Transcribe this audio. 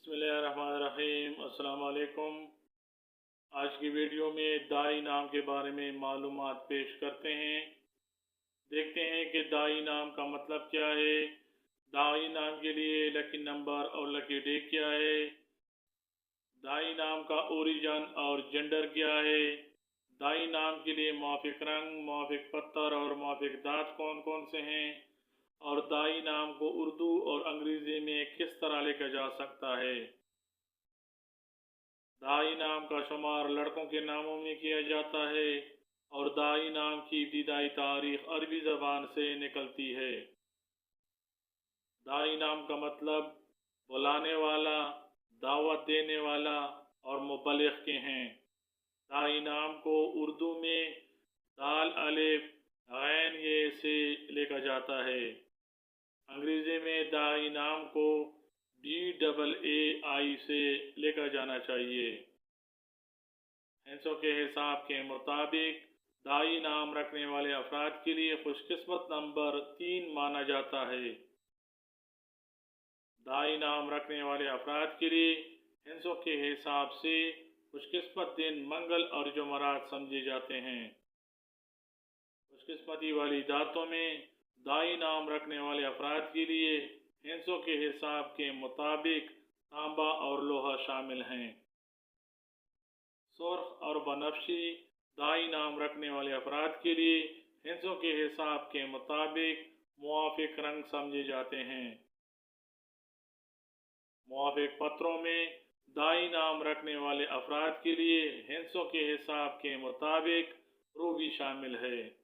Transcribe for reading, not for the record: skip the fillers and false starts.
बिस्मिल्लाहिर्रहमानिर्रहीम। अस्सलाम वालेकुम। आज की वीडियो में दाई नाम के बारे में मालूमात पेश करते हैं। देखते हैं कि दाई नाम का मतलब क्या है, दाई नाम के लिए लकी नंबर और लकी डे क्या है, दाई नाम का ओरिजिन और जेंडर क्या है, दाई नाम के लिए मुआफिक रंग, मुआफिक पत्थर और मुआफिक दांत कौन कौन से हैं, और दाई नाम को उर्दू और अंग्रेज़ी में किस तरह लिखा जा सकता है। दाई नाम का शुमार लड़कों के नामों में किया जाता है और दाई नाम की इब्तिदाई तारीख अरबी ज़बान से निकलती है। दाई नाम का मतलब बुलाने वाला, दावत देने वाला और मुबल्लिग के हैं। दाई नाम को उर्दू में दाल अलिफ गैन ये से लिखा जाता है। अंग्रेज़ी में दाई नाम को DAAI से लिखा जाना चाहिए। हिंसों के हिसाब के मुताबिक दाई नाम रखने वाले अफराद के लिए खुशकिस्मत नंबर 3 माना जाता है। दाई नाम रखने वाले अफराद के लिए हिंसों के हिसाब से खुशकिस्मत दिन मंगल और जुमरात समझे जाते हैं। खुशकिस्मती वाली दातों में दाई नाम रखने वाले अफराद के लिए हिंसों के हिसाब के मुताबिक तांबा और लोहा शामिल हैं। सुर्ख और बनफशी दाई नाम रखने वाले अफराद के लिए हिंसों के हिसाब के मुताबिक मुआफिक रंग समझे जाते हैं। मुआफिक पत्रों में दाई नाम रखने वाले अफराद के लिए हिंसों के हिसाब के मुताबिक रू भी शामिल है।